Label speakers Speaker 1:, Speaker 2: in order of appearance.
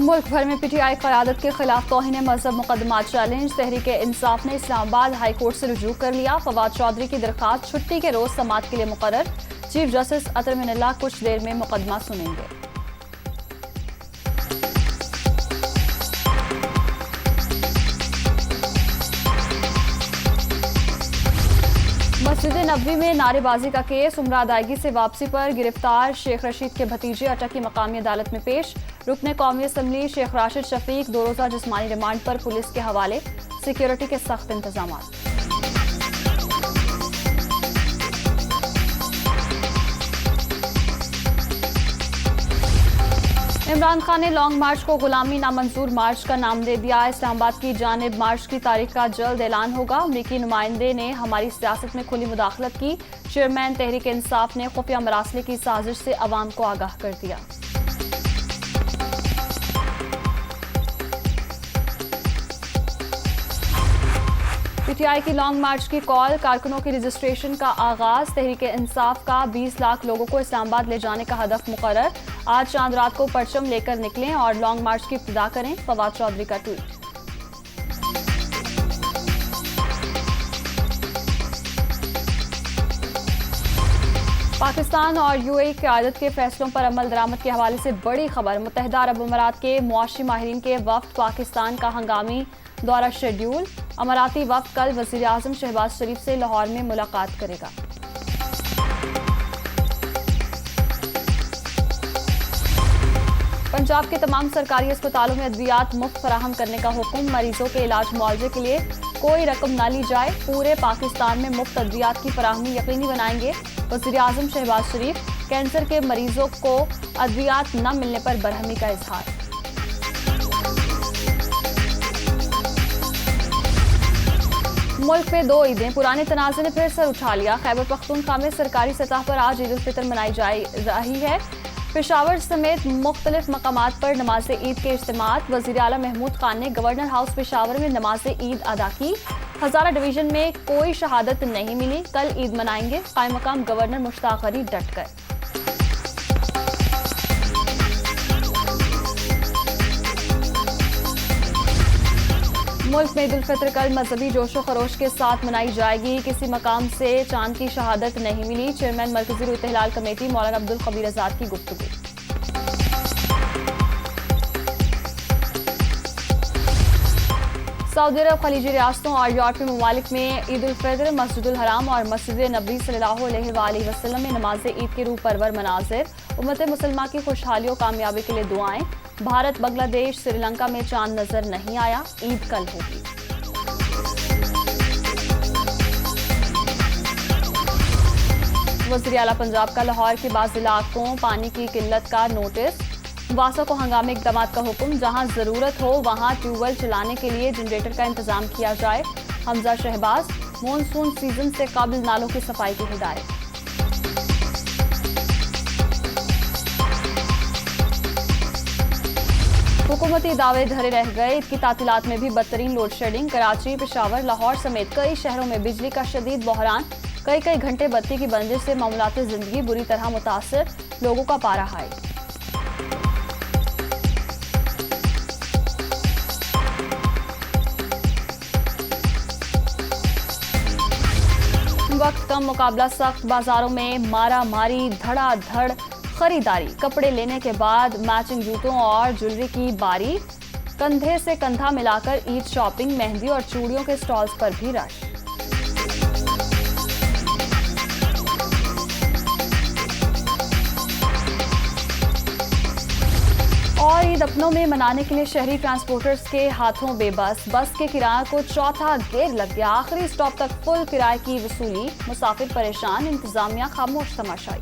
Speaker 1: मुल्क भर में पीटीआई क़यादत के खिलाफ तौहीन मजहब मुकदमात चैलेंज। तहरीक इंसाफ ने इस्लामाबाद हाई कोर्ट से रुजू कर लिया। फवाद चौधरी की दरखास्त छुट्टी के रोज समाअत के लिए मुकर्रर। चीफ जस्टिस अतर मिनल्ला कुछ देर में मुकदमा सुनेंगे। मस्जिद नबवी में नारेबाजी का केस। उम्रा अदायगी से वापसी पर गिरफ्तार शेख रशीद के भतीजे अटक की मकामी अदालत में पेश। रुकने कौमी असम्बली शेख राशिद शफीक 2 रोज़ा जिस्मानी रिमांड पर पुलिस के हवाले। सिक्योरिटी के सख्त इंतजाम। इमरान खान ने लॉन्ग मार्च को गुलामी नामंजूर मार्च का नाम दे दिया। इस्लामाबाद की जानिब मार्च की तारीख का जल्द ऐलान होगा। अमरीकी नुमाइंदे ने हमारी सियासत में खुली मुदाखलत की। चेयरमैन तहरीक इंसाफ ने खुफिया मरासले की साजिश से अवाम को आगाह कर दिया। पीटीआई की लॉन्ग मार्च की कॉल। कारकुनों की रजिस्ट्रेशन का आगाज। तहरीक इंसाफ का 20 लाख लोगों को इस्लामाबाद ले जाने का हदफ मुकर्रर। आज चांद रात को परचम लेकर निकलें और लॉन्ग मार्च की इब्तिदा करें। फवाद चौधरी का ट्वीट। पाकिस्तान और यूएई क़यादत के फैसलों पर अमल दरामद के हवाले से बड़ी खबर। मुत्तहिदा अरब अमारात के मुआशी माहिरीन के वफ्द पाकिस्तान का हंगामी दौरा शेड्यूल। अमाराती वफ्द कल वज़ीर आज़म शहबाज शरीफ से लाहौर में मुलाकात करेगा। पंजाब के तमाम सरकारी अस्पतालों में अद्वियात मुफ्त फराहम करने का हुक्म। मरीजों के इलाज मुआवजे के लिए कोई रकम न ली जाए। पूरे पाकिस्तान में मुफ्त अद्वियात की फराहमी यकीनी बनाएंगे वज़ीर आज़म शहबाज शरीफ। कैंसर के मरीजों को अद्वियात न मिलने पर बरहमी का इजहार। मुल्क में 2 ईदें। पुराने तनाज़े ने फिर सर उठा लिया। खैबर पख्तूनख्वा में सरकारी सतह पर आज ईद उल फितर मनाई जा रही है। पेशावर समेत मुख्तलिफ मकामात पर नमाज ईद के इज्तिमात। वज़ीर आला महमूद खान ने गवर्नर हाउस पेशावर में नमाज ईद अदा की। हज़ारा डिवीजन में कोई शहादत नहीं मिली। कल ईद मनाएंगे कायम मकाम गवर्नर मुश्ताक अली डट कर। मुल्क में ईद उल फितर कल मजहबी जोशो खरोश के साथ मनाई जाएगी। किसी मकाम से चांद की शहादत नहीं मिली। चेयरमैन मरकजी इत्तेहाल कमेटी मौलाना अब्दुल खबीर आजाद की गुफ्तगू। सऊदी अरब खलीजी रियासतों और यूरोपीय ममालिक में ईद उल फितर मस्जिदुल हराम और मस्जिद नबी सल्लल्लाहु अलैहि वसल्लम में नमाज ईद के रूह परवर मनाजिर। उम्मत मुसलमा की खुशहाली और कामयाबी के लिए दुआएं। भारत बांग्लादेश श्रीलंका में चांद नजर नहीं आया। ईद कल होगी। वज़ीर आला पंजाब का लाहौर के बाज़ इलाकों पानी की किल्लत का नोटिस। वासा को हंगामी इक़दाम का हुक्म। जहां जरूरत हो वहां ट्यूबवेल चलाने के लिए जनरेटर का इंतजाम किया जाए। हमजा शहबाज। मॉनसून सीजन से काबिल नालों की सफाई की हिदायत। हुकूमती दावे धरे रह गए। ईद की तातीलात में भी बदतरीन लोड शेडिंग। कराची, पेशावर, लाहौर समेत कई शहरों में बिजली का शदीद बहरान। कई घंटे बत्ती की बंदिश से मामूलाती जिंदगी बुरी तरह मुतासर। लोगों का पारा हाई। वक्त कम मुकाबला सख्त। बाजारों में मारा मारी धड़ाधड़ खरीदारी। कपड़े लेने के बाद मैचिंग जूतों और ज्वेलरी की बारी। कंधे से कंधा मिलाकर ईद शॉपिंग। मेहंदी और चूड़ियों के स्टॉल्स पर भी रश। और ईद अपनों में मनाने के लिए शहरी ट्रांसपोर्टर्स के हाथों बेबस। बस के किराए को चौथा गेर लग गया। आखिरी स्टॉप तक फुल किराए की वसूली। मुसाफिर परेशान। इंतजामिया खामोश तमाशाई।